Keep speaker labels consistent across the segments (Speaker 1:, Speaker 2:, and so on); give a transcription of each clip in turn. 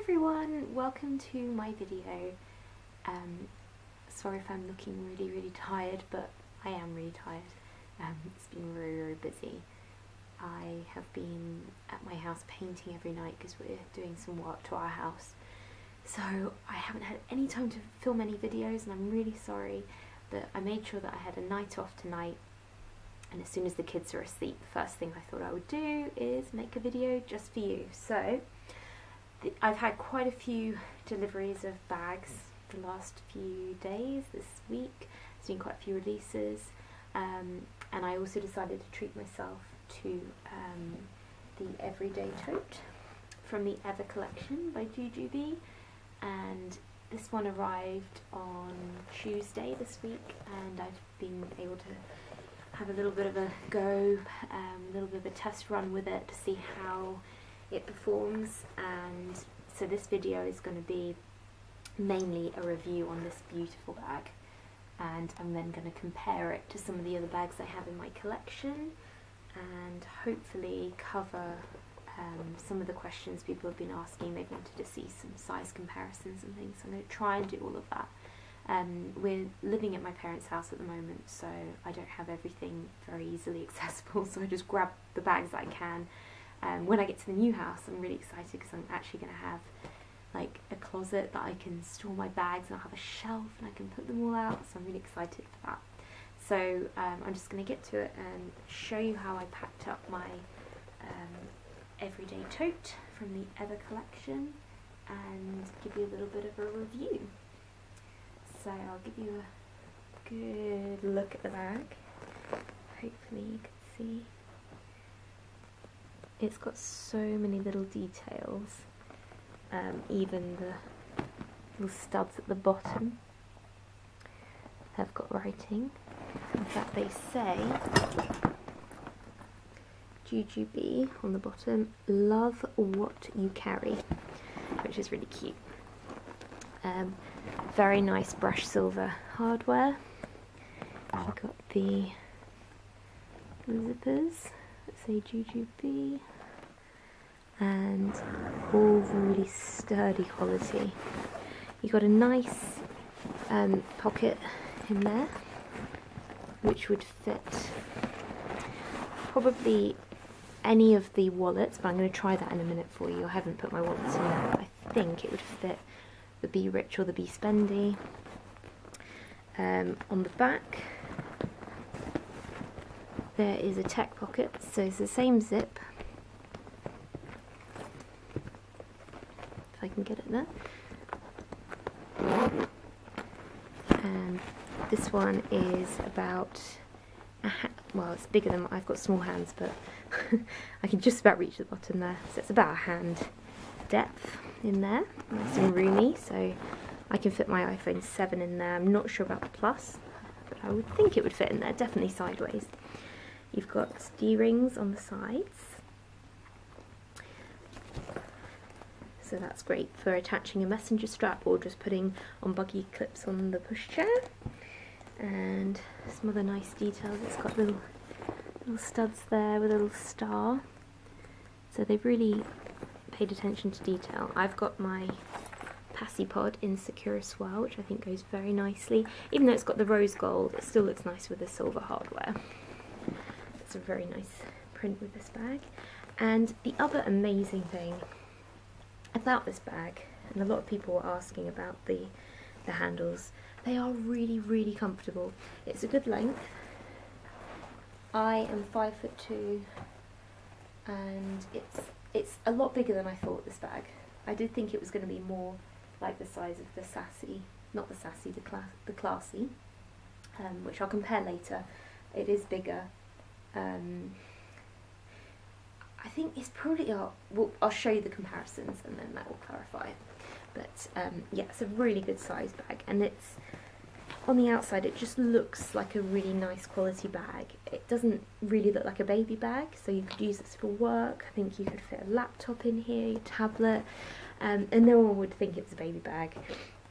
Speaker 1: everyone, welcome to my video. Sorry if I'm looking really tired, but I am really tired. It's been very busy. I have been at my house painting every night because we're doing some work to our house. So I haven't had any time to film any videos and I'm really sorry, but I made sure that I had a night off tonight, and as soon as the kids are asleep, the first thing I thought I would do is make a video just for you. So I've had quite a few deliveries of bags the last few days, this week. There's been quite a few releases, and I also decided to treat myself to the Everyday Tote from the Ever collection by Jujube, and this one arrived on Tuesday this week, and I've been able to have a little bit of a go, a little bit of a test run with it to see how it performs. And so this video is going to be mainly a review on this beautiful bag, and I'm then going to compare it to some of the other bags I have in my collection and hopefully cover some of the questions people have been asking. They've wanted to see some size comparisons and things, so I'm going to try and do all of that. We're living at my parents' house at the moment, so I don't have everything very easily accessible, so I just grab the bags that I can. When I get to the new house, I'm really excited because I'm actually going to have like a closet that I can store my bags, and I'll have a shelf and I can put them all out, so I'm really excited for that. So I'm just going to get to it and show you how I packed up my Everyday Tote from the Ever collection and give you a little bit of a review. So I'll give you a good look at the bag. Hopefully you can see. It's got so many little details, even the little studs at the bottom have got writing. In fact, they say Jujube on the bottom, love what you carry, which is really cute. Very nice brushed silver hardware. We've got the zippers that say Jujube, and all really sturdy quality. You've got a nice pocket in there, which would fit probably any of the wallets, but I'm going to try that in a minute for you. I haven't put my wallets in there, but I think it would fit the Be Rich or the Be Spendy. On the back there is a tech pocket, so it's the same zip, if I can get it there, and this one is about well, it's bigger than I've got small hands, but I can just about reach the bottom there, so it's about a hand depth in there, nice and roomy, so I can fit my iPhone 7 in there. I'm not sure about the Plus, but I would think it would fit in there, definitely sideways. You've got D-rings on the sides, so that's great for attaching a messenger strap or just putting on buggy clips on the pushchair. And some other nice details. It's got little studs there with a little star, so they've really paid attention to detail. I've got my Passy Pod in secure as well, which I think goes very nicely. Even though it's got the rose gold, it still looks nice with the silver hardware. It's a very nice print with this bag. And the other amazing thing about this bag, and a lot of people were asking about the handles, they are really comfortable. It's a good length. I am 5'2", and it's a lot bigger than I thought, this bag. I did think it was going to be more like the size of the Sassy, not the Sassy, the Classy, which I'll compare later. It is bigger. I think it's probably, I'll show you the comparisons and then that will clarify. But yeah, it's a really good size bag, and it's on the outside it just looks like a really nice quality bag. It doesn't really look like a baby bag, so you could use this for work. I think you could fit a laptop in here, your tablet, and no one would think it's a baby bag.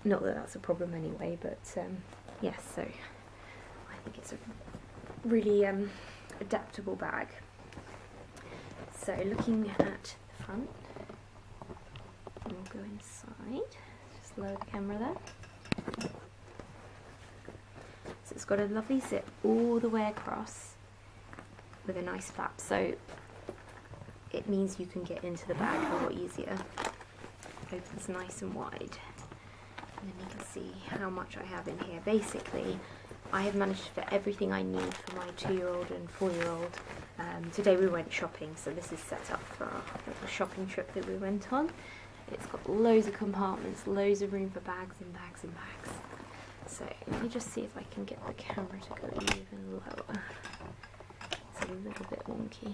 Speaker 1: Not that that's a problem anyway, but yes, so I think it's a really adaptable bag. So looking at the front, we'll go inside. Just lower the camera there. So it's got a lovely zip all the way across with a nice flap, so it means you can get into the bag a lot easier. Opens nice and wide. And then you can see how much I have in here. Basically, I have managed to fit everything I need for my 2-year-old and 4-year-old. Today we went shopping, so this is set up for our little shopping trip that we went on. It's got loads of compartments, loads of room for bags and bags and bags. So let me just see if I can get the camera to go even lower. It's a little bit wonky.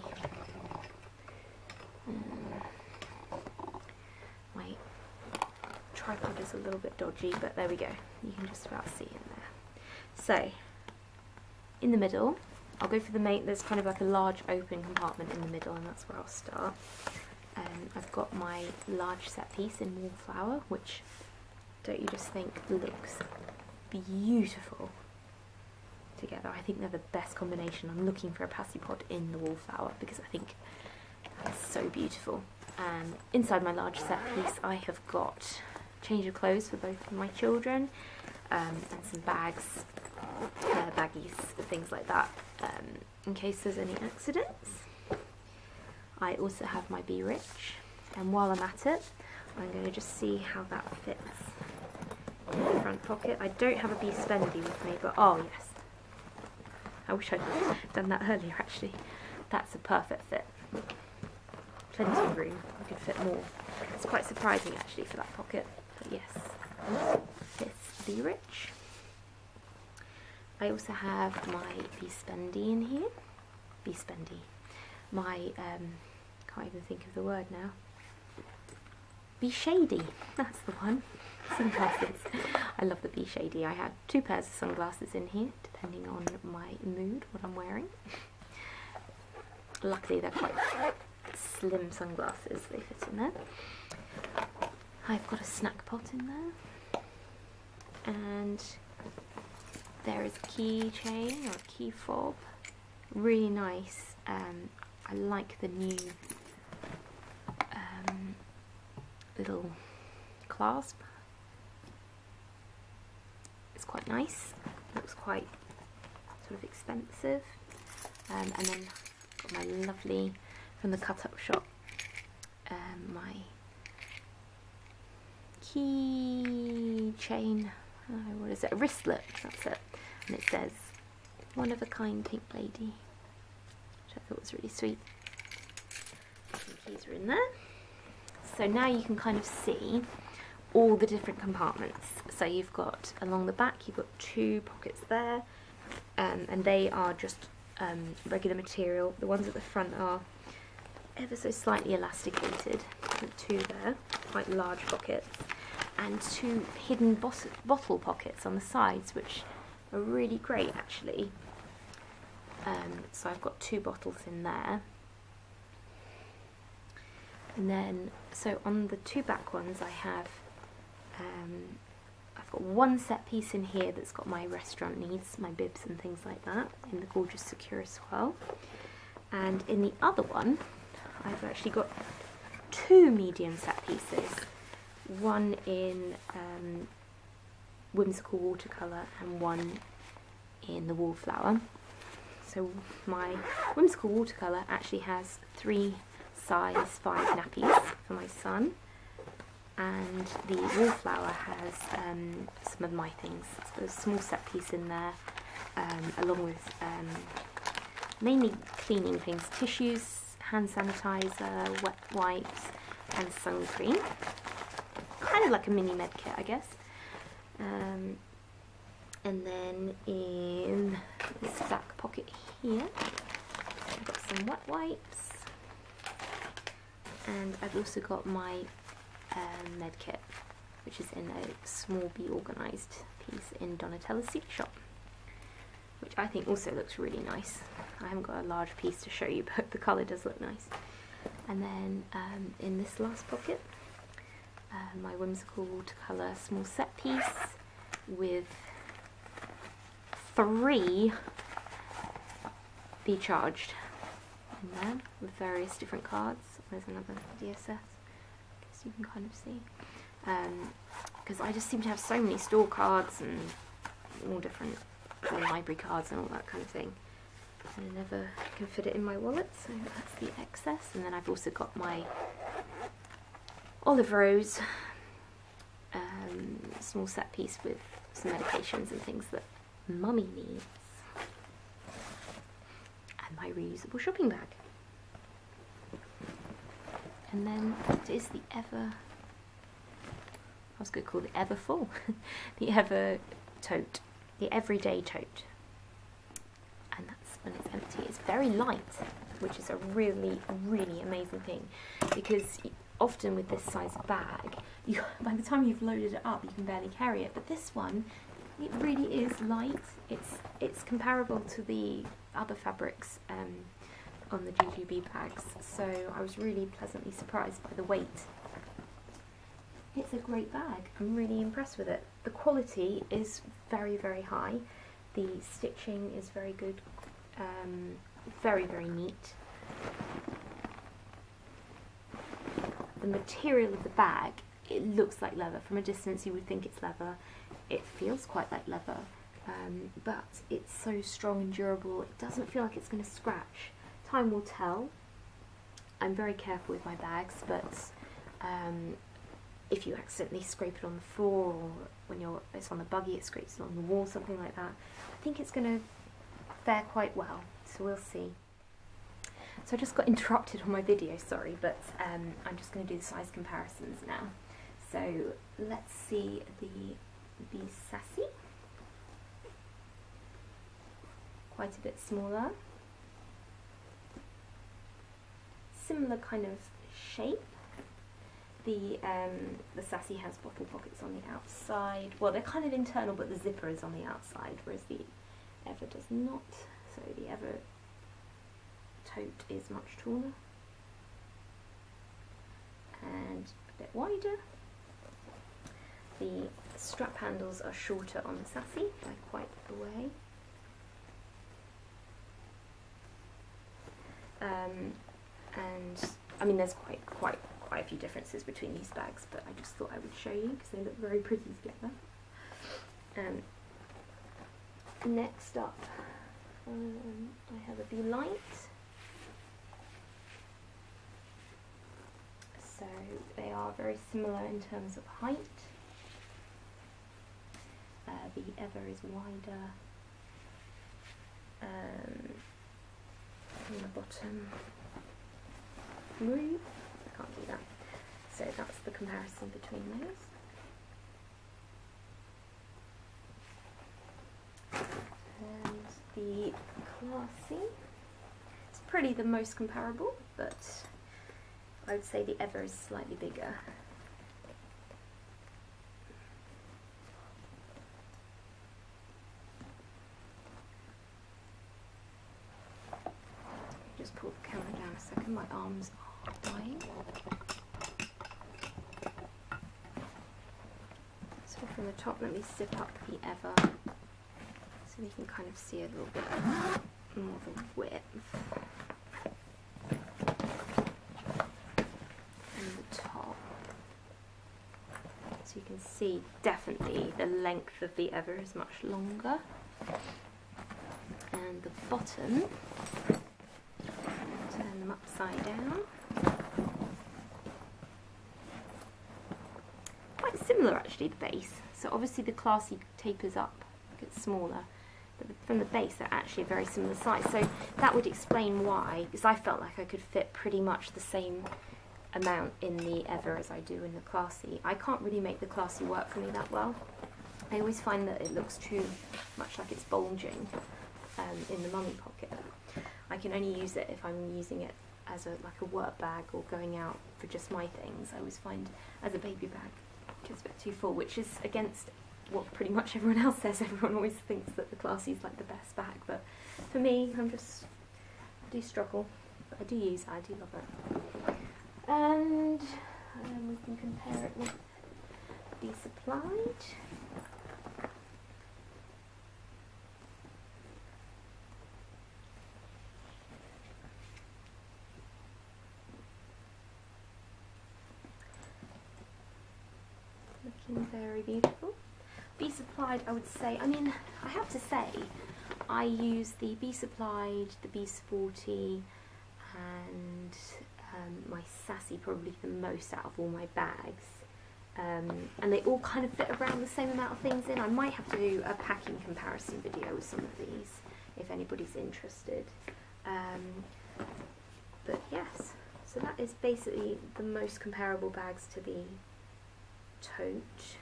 Speaker 1: My tripod is a little bit dodgy, but there we go. You can just about see in there. So, in the middle, I'll go for the main, there's kind of like a large open compartment in the middle, and that's where I'll start. I've got my large set piece in wallflower, which, don't you just think, looks beautiful together. I think they're the best combination. I'm looking for a passy pod in the wallflower because I think it's so beautiful. And inside my large set piece I have got change of clothes for both of my children, and some bags, baggies, things like that, in case there's any accidents. I also have my Be Rich, and while I'm at it, I'm going to just see how that fits in the front pocket. I don't have a Be Spendy with me, but oh yes, I wish I'd done that earlier actually. That's a perfect fit. Plenty of room, I could fit more. It's quite surprising actually for that pocket, but yes, this Be Rich. I also have my Be Spendy in here. Be Spendy. My, can't even think of the word now. Be Shady, that's the one. Sunglasses. I love the Be Shady. I have 2 pairs of sunglasses in here, depending on my mood, what I'm wearing. Luckily they're quite slim sunglasses, they fit in there. I've got a snack pot in there. And there is a keychain or a key fob. Really nice. I like the new little clasp. It's quite nice. Looks quite sort of expensive. And then got my lovely, from the cut up shop, my keychain. What is it? A wristlet. That's it. And it says "One of a kind pink lady," which I thought was really sweet. The keys are in there. So now you can kind of see all the different compartments. So you've got, along the back, you've got 2 pockets there, and they are just regular material. The ones at the front are ever so slightly elasticated, with 2 there, quite large pockets, and 2 hidden bottle pockets on the sides, which are really great actually. So I've got 2 bottles in there. And then, so on the 2 back ones I have, I've got 1 set piece in here that's got my restaurant needs, my bibs and things like that, in the gorgeous secure as well. And in the other one, I've actually got 2 medium set pieces, one in whimsical watercolour and one in the wallflower. So my whimsical watercolour actually has 3 size 5 nappies for my son, and the wallflower has some of my things. So there's a small set piece in there, along with mainly cleaning things, tissues, hand sanitizer, wet wipes and sun cream. Kind of like a mini med kit, I guess. And then in this back pocket here, I've got some wet wipes, and I've also got my med kit, which is in a small Be Organised piece in Donatella's Secret Shop, which I think also looks really nice. I haven't got a large piece to show you, but the colour does look nice. And then in this last pocket, my whimsical watercolour small set piece with 3 Be Charged in there with various different cards. There's another DSS. as you can kind of see, because I just seem to have so many store cards and all different library cards and all that kind of thing, and I never can fit it in my wallet, so that's the excess. And then I've also got my Olive Rose small set piece with some medications and things that Mummy needs, and my reusable shopping bag. And then it is the I was going to call it Ever Full, the Ever Tote, the Everyday Tote. And that's when it's empty. It's very light, which is a really, really amazing thing, because often with this size bag, by the time you've loaded it up, you can barely carry it. But this one, it really is light. It's comparable to the other fabrics on the Jujube bags, so I was really pleasantly surprised by the weight. It's a great bag. I'm really impressed with it. The quality is very, very high. The stitching is very good, very, very neat. The material of the bag, it looks like leather. From a distance you would think it's leather. It feels quite like leather, but it's so strong and durable. It doesn't feel like it's going to scratch. Time will tell. I'm very careful with my bags, but if you accidentally scrape it on the floor, or when it's on the buggy it scrapes along the wall, something like that, I think it's going to fare quite well, so we'll see. So I just got interrupted on my video, sorry, but I'm just going to do the size comparisons now. So let's see the Sassy, quite a bit smaller, similar kind of shape. The Sassy has bottle pockets on the outside. Well, they're kind of internal, but the zipper is on the outside, whereas the Ever does not. So the Ever Tote is much taller and a bit wider. The strap handles are shorter on the Sassy by quite a way. And I mean, there's quite a few differences between these bags, but I just thought I would show you because they look very pretty together. Next up, I have a Be Light. So they are very similar in terms of height. The Ever is wider from the bottom. Move. I can't do that. So that's the comparison between those. And the Classy. It's pretty the most comparable, but I would say the Ever is slightly bigger. Just pull the camera down a second, my arms are dying. So from the top, let me zip up the Ever so we can kind of see a little bit more of the width. And the top. So you can see definitely the length of the Ever is much longer. And the bottom, turn them upside down. Quite similar actually, the base. So obviously the Classy tapers up, gets smaller, but from the base they're actually a very similar size. So that would explain why, because I felt like I could fit pretty much the same amount in the Ever as I do in the Classy. I can't really make the Classy work for me that well. I always find that it looks too much like it's bulging in the mummy pocket. I can only use it if I'm using it as like a work bag or going out for just my things. I always find as a baby bag it gets a bit too full, which is against what pretty much everyone else says. Everyone always thinks that the Classy is like the best bag, but for me, I do struggle, but I do use it, I do love it. And we can compare it with the Supplied. looking very beautiful. Be Supplied, I would say, I mean, I have to say, I use the Be Supplied, the Be Sporty, and my Sassy probably the most out of all my bags. And they all kind of fit around the same amount of things in. I might have to do a packing comparison video with some of these, if anybody's interested. But yes, so that is basically the most comparable bags to the tote.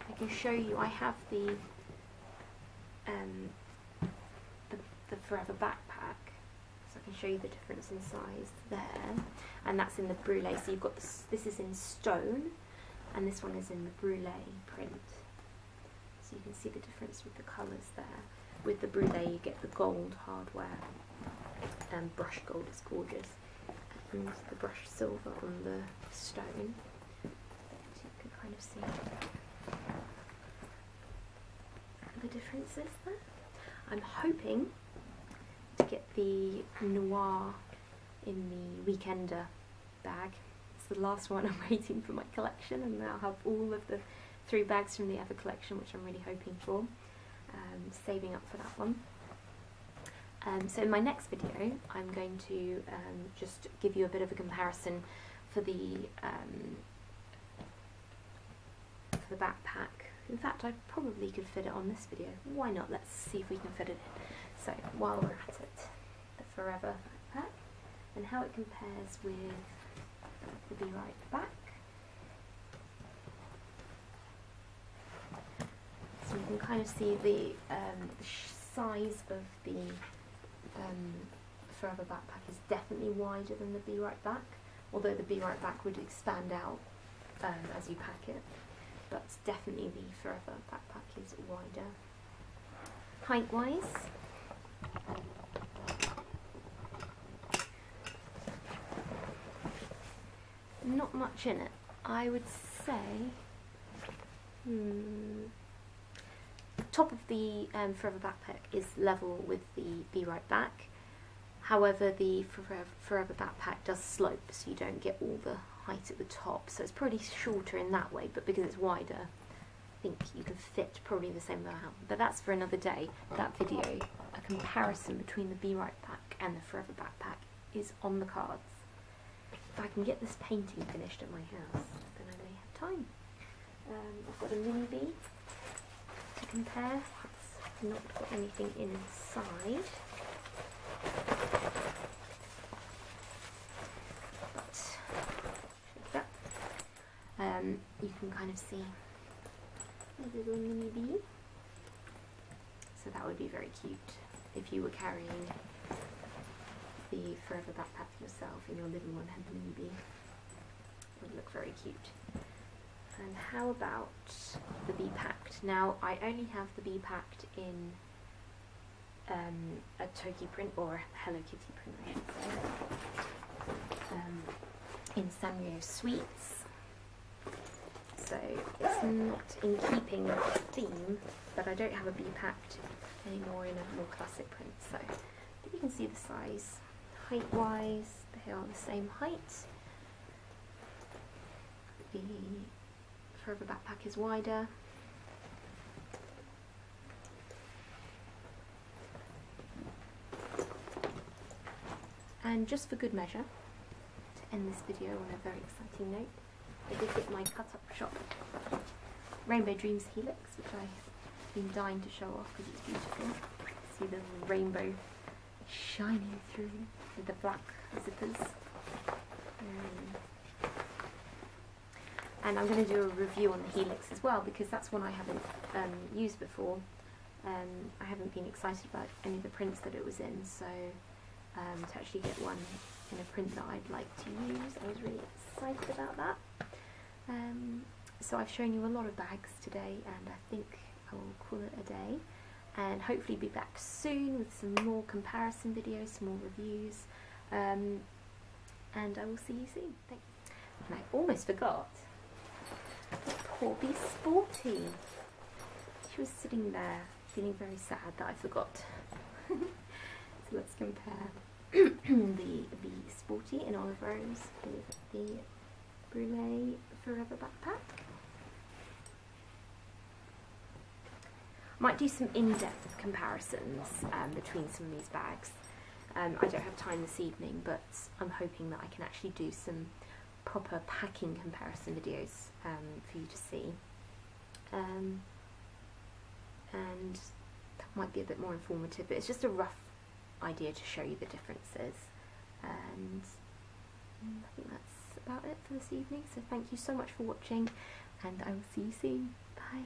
Speaker 1: I can show you, I have the Forever backpack, so I can show you the difference in size there, and that's in the brulee. So you've got this is in stone, and this one is in the brulee print. So you can see the difference with the colours there. With the brulee you get the gold hardware, and brush gold is gorgeous, and the brushed silver on the stone. So you can kind of see the differences there. I'm hoping to get the Noir in the Weekender bag. It's the last one I'm waiting for my collection, and I'll have all of the 3 bags from the Ever collection, which I'm really hoping for. Saving up for that one. So in my next video I'm going to just give you a bit of a comparison for the backpack. In fact, I probably could fit it on this video. Why not? Let's see if we can fit it in. So while we're at it, the Forever backpack and how it compares with the Be Right back. So you can kind of see the size of the Forever backpack is definitely wider than the Be Right back, although the Be Right back would expand out as you pack it. But definitely the Forever backpack is wider. Height-wise, not much in it. I would say the top of the Forever backpack is level with the Be Right back. However, the Forever backpack does slope, so you don't get all the height at the top, so it's probably shorter in that way, but because it's wider, I think you can fit probably the same amount. But that's for another day. That video, a comparison between the Be Right back and the Forever backpack, is on the cards. If I can get this painting finished at my house, then I may have time. I've got a mini bee to compare. It's not got anything inside. You can kind of see a little mini bee. So that would be very cute if you were carrying the Forever backpack yourself and your little one had the mini bee. It would look very cute. And how about the Bee Packed? Now I only have the Bee Packed in a Toki print, or Hello Kitty print I should say, in Sanrio Sweets. So it's not in keeping with the theme, but I don't have a Bee Packed anymore in a more classic print. So you can see the size. Height-wise, they are the same height. The Forever backpack is wider. And just for good measure, to end this video on a very exciting note, I did get my cut-up shop Rainbow Dreams Helix, which I've been dying to show off because it's beautiful. See the rainbow shining through with the black zippers. And I'm going to do a review on the Helix as well, because that's one I haven't used before. I haven't been excited about any of the prints that it was in, so to actually get one in a print that I'd like to use, I was really excited about that. So I've shown you a lot of bags today, and I think I will call it a day, and hopefully be back soon with some more comparison videos, some more reviews, and I will see you soon. Thanks. And I almost forgot. Poor Be Sporty. She was sitting there feeling very sad that I forgot. So let's compare the Be Sporty in Olive Rose with the Brulee Forever backpack. Might do some in-depth comparisons between some of these bags. I don't have time this evening, but I'm hoping that I can actually do some proper packing comparison videos for you to see. And that might be a bit more informative, but it's just a rough idea to show you the differences. And I think that's about it for this evening, so thank you so much for watching, and I will see you soon. Bye.